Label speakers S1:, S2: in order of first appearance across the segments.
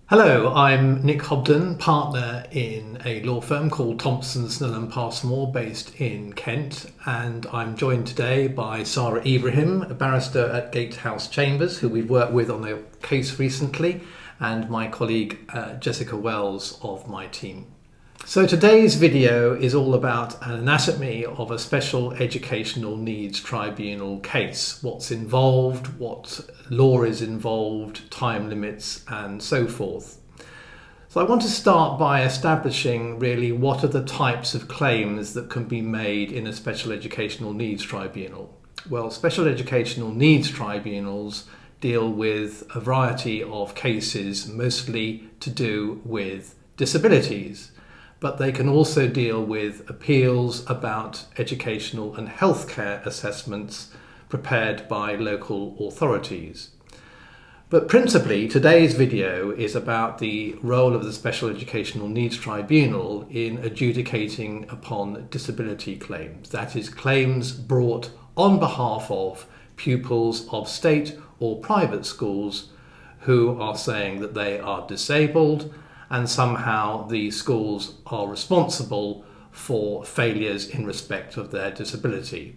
S1: Hello, I'm Nick Hobden, partner in a law firm called Thompson, Snell and Passmore based in Kent, and I'm joined today by Sara Ibrahim, a barrister at Gatehouse Chambers, who we've worked with on a case recently, and my colleague Jessica Wells of my team. So today's video is all about an anatomy of a special educational needs tribunal case. What's involved, what law is involved, time limits and so forth. So I want to start by establishing really what are the types of claims that can be made in a special educational needs tribunal. Well, special educational needs tribunals deal with a variety of cases, mostly to do with disabilities. But they can also deal with appeals about educational and healthcare assessments prepared by local authorities. But principally, today's video is about the role of the Special Educational Needs Tribunal in adjudicating upon disability claims. That is, claims brought on behalf of pupils of state or private schools who are saying that they are disabled and somehow the schools are responsible for failures in respect of their disability.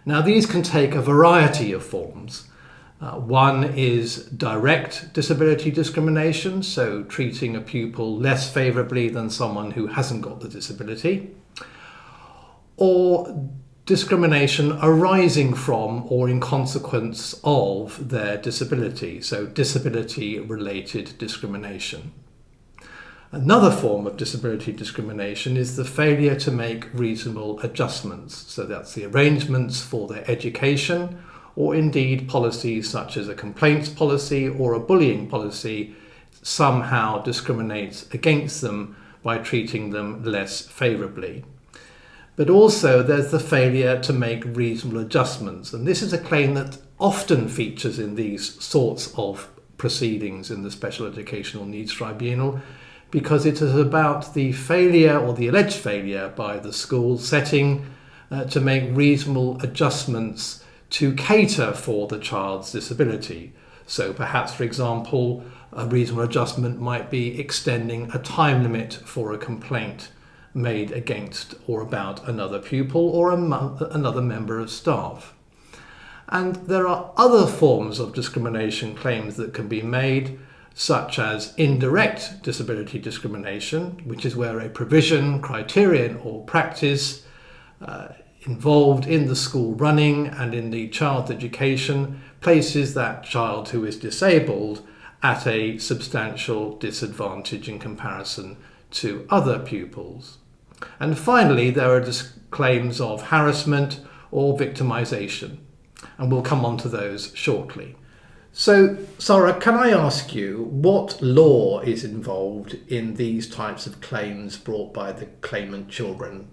S1: Now, these can take a variety of forms. One is direct disability discrimination, so treating a pupil less favourably than someone who hasn't got the disability, or discrimination arising from or in consequence of their disability, so disability-related discrimination. Another form of disability discrimination is the failure to make reasonable adjustments. So that's the arrangements for their education, or indeed policies such as a complaints policy or a bullying policy somehow discriminates against them by treating them less favourably. But also there's the failure to make reasonable adjustments. And this is a claim that often features in these sorts of proceedings in the Special Educational Needs Tribunal, because it is about the failure or the alleged failure by the school setting to make reasonable adjustments to cater for the child's disability. So perhaps, for example, a reasonable adjustment might be extending a time limit for a complaint made against or about another pupil or another member of staff. And there are other forms of discrimination claims that can be made, such as indirect disability discrimination, which is where a provision, criterion or practice involved in the school running and in the child's education places that child who is disabled at a substantial disadvantage in comparison to other pupils. And finally, there are claims of harassment or victimization, and we'll come on to those shortly. So, Sara, can I ask you what law is involved in these types of claims brought by the claimant children?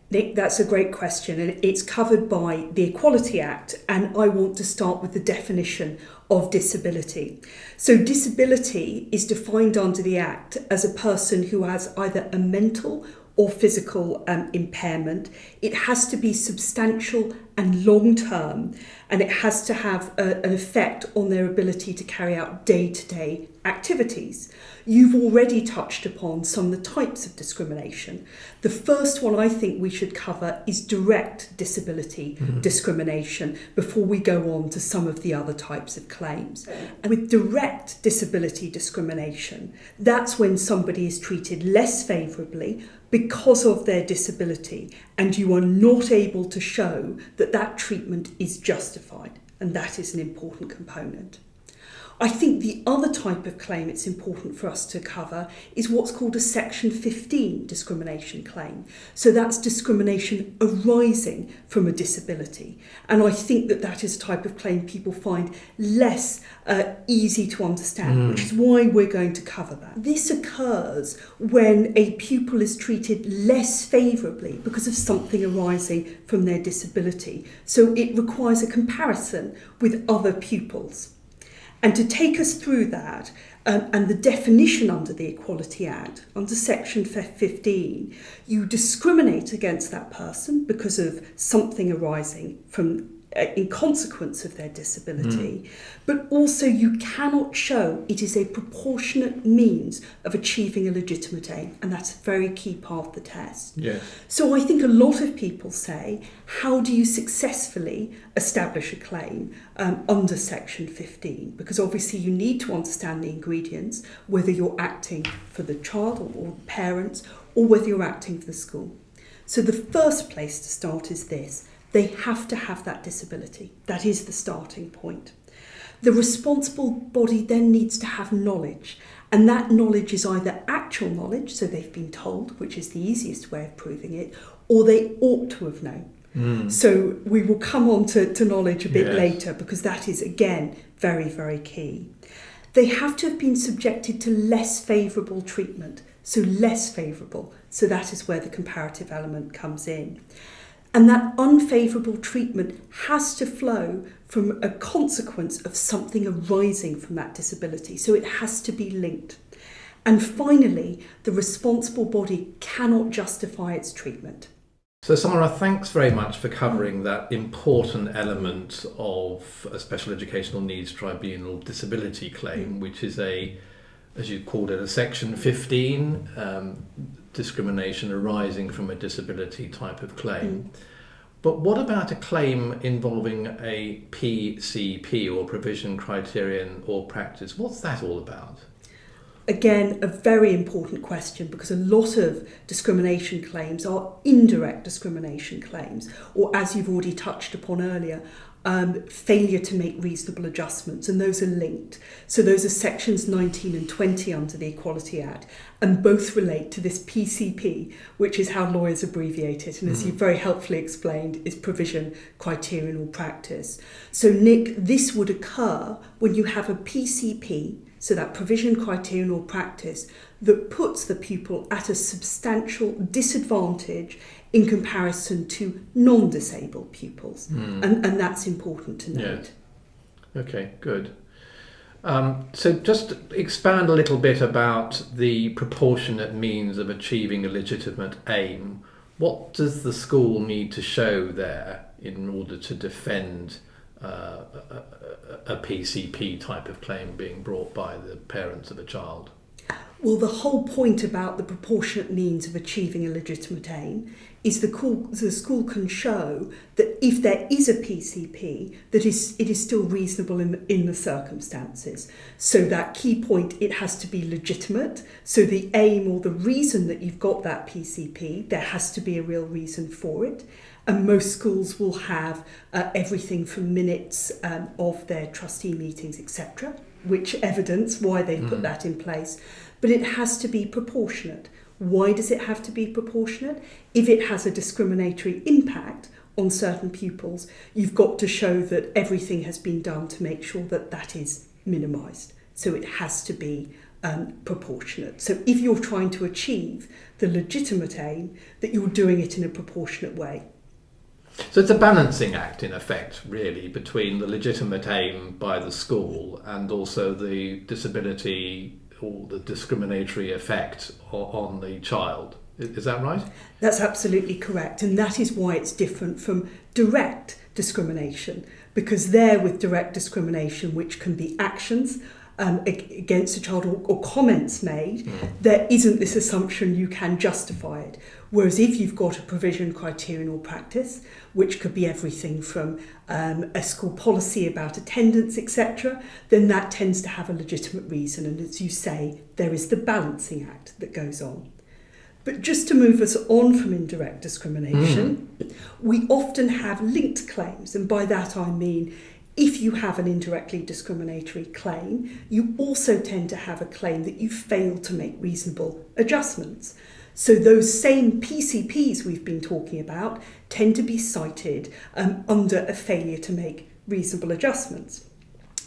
S2: Nick, that's a great question, and it's covered by the Equality Act, and I want to start with the definition of disability. So disability is defined under the Act as a person who has either a mental or physical impairment. It has to be substantial and long-term, and it has to have an effect on their ability to carry out day-to-day activities. You've already touched upon some of the types of discrimination. The first one I think we should cover is direct disability discrimination before we go on to some of the other types of claims. And with direct disability discrimination, that's when somebody is treated less favourably because of their disability, and you are not able to show that that treatment is justified, and that is an important component. I think the other type of claim it's important for us to cover is what's called a Section 15 discrimination claim. So that's discrimination arising from a disability. And I think that that is a type of claim people find less easy to understand, which is why we're going to cover that. This occurs when a pupil is treated less favourably because of something arising from their disability. So it requires a comparison with other pupils. And to take us through that, and the definition under the Equality Act, under Section 15, you discriminate against that person because of something arising from in consequence of their disability, but also you cannot show it is a proportionate means of achieving a legitimate aim, and that's a very key part of the test.
S1: Yes.
S2: So I think a lot of people say, how do you successfully establish a claim under Section 15? Because obviously you need to understand the ingredients, whether you're acting for the child or the parents, or whether you're acting for the school. So the first place to start is this. They have to have that disability. That is the starting point. The responsible body then needs to have knowledge, and that knowledge is either actual knowledge, so they've been told, which is the easiest way of proving it, or they ought to have known. So we will come on to knowledge a bit later, because that is, again, very, very key. They have to have been subjected to less favourable treatment, so less favourable. So that is where the comparative element comes in. And that unfavourable treatment has to flow from a consequence of something arising from that disability. So it has to be linked. And finally, the responsible body cannot justify its treatment.
S1: So Sara, thanks very much for covering that important element of a special educational needs tribunal disability claim, which is as you called it, a Section 15 discrimination arising from a disability type of claim. But what about a claim involving a PCP, or provision, criterion or practice? What's that all about?
S2: Again, a very important question, because a lot of discrimination claims are indirect discrimination claims, or, as you've already touched upon earlier, failure to make reasonable adjustments, and those are linked. So those are sections 19 and 20 under the Equality Act, and both relate to this PCP, which is how lawyers abbreviate it, and as you very helpfully explained, is provision, criterion or practice. So Nick, this would occur when you have a PCP, so that provision, criterion or practice, that puts the pupil at a substantial disadvantage in comparison to non-disabled pupils. And that's important to note.
S1: Yeah. Okay, good. So just expand a little bit about the proportionate means of achieving a legitimate aim. What does the school need to show there in order to defend a PCP type of claim being brought by the parents of a child?
S2: Well, the whole point about the proportionate means of achieving a legitimate aim is the school can show that if there is a PCP, that it is still reasonable in the circumstances. So that key point, it has to be legitimate. So the aim or the reason that you've got that PCP, there has to be a real reason for it. And most schools will have everything from minutes of their trustee meetings, etc., which evidence why they put that in place. But it has to be proportionate. Why does it have to be proportionate? If it has a discriminatory impact on certain pupils, you've got to show that everything has been done to make sure that that is minimised. So it has to be proportionate. So if you're trying to achieve the legitimate aim, that you're doing it in a proportionate way.
S1: So it's a balancing act, in effect, really, between the legitimate aim by the school and also the disability or the discriminatory effect on the child. Is that right?
S2: That's absolutely correct. And that is why it's different from direct discrimination, because there with direct discrimination, which can be actions against a child or comments made, there isn't this assumption you can justify it. Whereas if you've got a provision, criterion or practice, which could be everything from a school policy about attendance, etc., then that tends to have a legitimate reason. And as you say, there is the balancing act that goes on. But just to move us on from indirect discrimination, we often have linked claims. And by that I mean, if you have an indirectly discriminatory claim, you also tend to have a claim that you failed to make reasonable adjustments. So those same PCPs we've been talking about tend to be cited under a failure to make reasonable adjustments.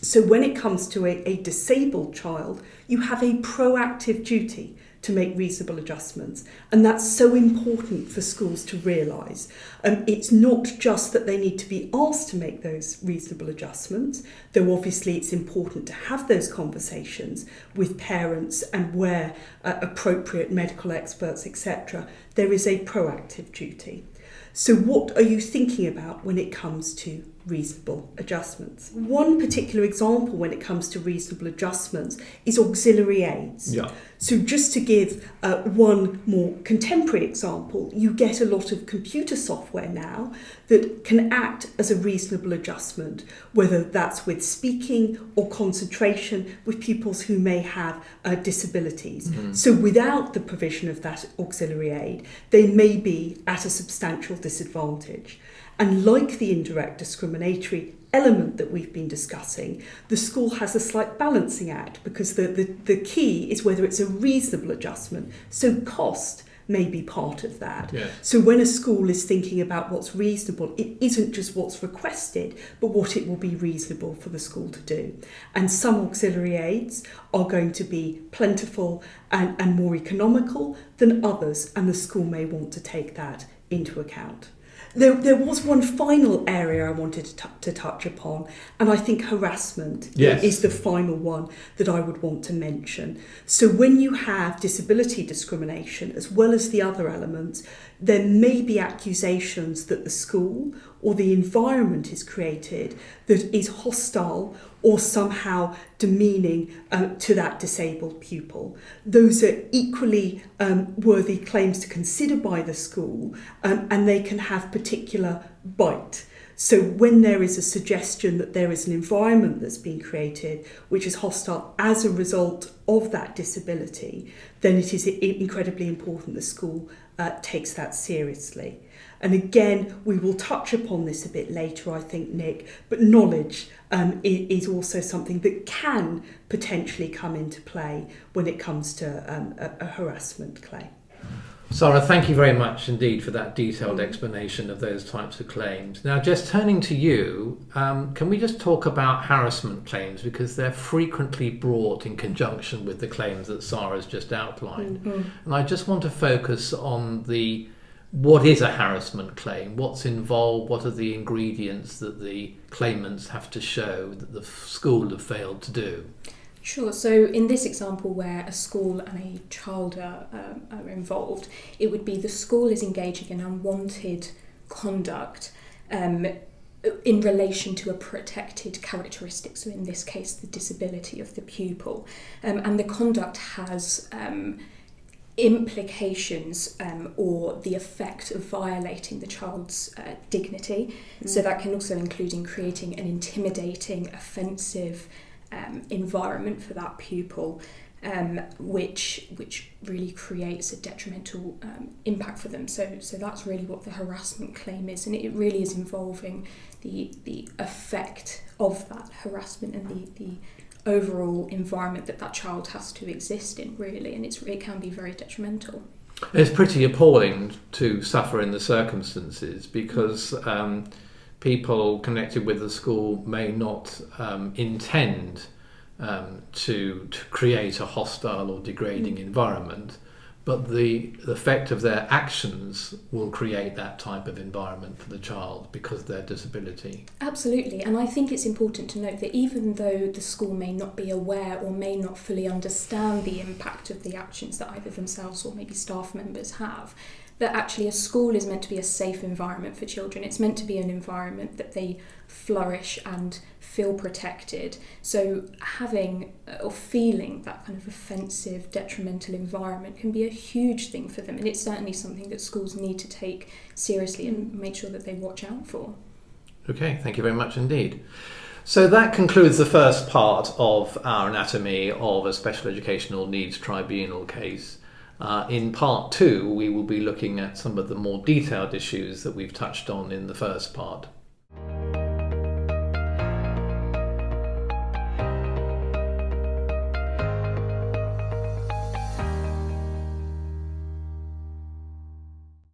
S2: So when it comes to a disabled child, you have a proactive duty to make reasonable adjustments. And that's so important for schools to realise. It's not just that they need to be asked to make those reasonable adjustments, though obviously it's important to have those conversations with parents and where appropriate medical experts, etc. There is a proactive duty. So what are you thinking about when it comes to reasonable adjustments. One particular example when it comes to reasonable adjustments is auxiliary aids.
S1: Yeah.
S2: So just to give one more contemporary example, you get a lot of computer software now that can act as a reasonable adjustment, whether that's with speaking or concentration with pupils who may have disabilities. Mm-hmm. So without the provision of that auxiliary aid, they may be at a substantial disadvantage. And like the indirect discriminatory element that we've been discussing, the school has a slight balancing act, because the key is whether it's a reasonable adjustment. So cost may be part of that.
S1: Yeah.
S2: So when a school is thinking about what's reasonable, it isn't just what's requested, but what it will be reasonable for the school to do. And some auxiliary aids are going to be plentiful and more economical than others, and the school may want to take that into account. There was one final area I wanted to touch upon, and I think harassment is the final one that I would want to mention. So when you have disability discrimination, as well as the other elements, there may be accusations that the school or the environment is created that is hostile or somehow demeaning to that disabled pupil. Those are equally worthy claims to consider by the school, and they can have particular bite. So when there is a suggestion that there is an environment that's been created which is hostile as a result of that disability, then it is incredibly important the school takes that seriously. And again, we will touch upon this a bit later, I think, Nick, but knowledge is also something that can potentially come into play when it comes to a harassment claim.
S1: Sara, thank you very much indeed for that detailed explanation of those types of claims. Now, just turning to you, can we just talk about harassment claims, because they're frequently brought in conjunction with the claims that Sara's just outlined. Mm-hmm. And I just want to focus on what is a harassment claim, what's involved, what are the ingredients that the claimants have to show that the school have failed to do.
S3: Sure. So in this example where a school and a child are involved, it would be the school is engaging in unwanted conduct in relation to a protected characteristic, so in this case the disability of the pupil, and the conduct has implications or the effect of violating the child's dignity. So that can also include in creating an intimidating, offensive environment for that pupil, which really creates a detrimental impact for them. So that's really what the harassment claim is, and it really is involving the effect of that harassment and the overall environment that child has to exist in, really, and it can be very detrimental.
S1: It's pretty appalling to suffer in the circumstances, because people connected with the school may not intend to create a hostile or degrading environment, but the effect of their actions will create that type of environment for the child because of their disability.
S3: Absolutely, and I think it's important to note that even though the school may not be aware or may not fully understand the impact of the actions that either themselves or maybe staff members have, that actually a school is meant to be a safe environment for children. It's meant to be an environment that they flourish and feel protected. So having or feeling that kind of offensive, detrimental environment can be a huge thing for them. And it's certainly something that schools need to take seriously and make sure that they watch out for.
S1: Okay, thank you very much indeed. So that concludes the first part of our anatomy of a special educational needs tribunal case. In part 2, we will be looking at some of the more detailed issues that we've touched on in the first part.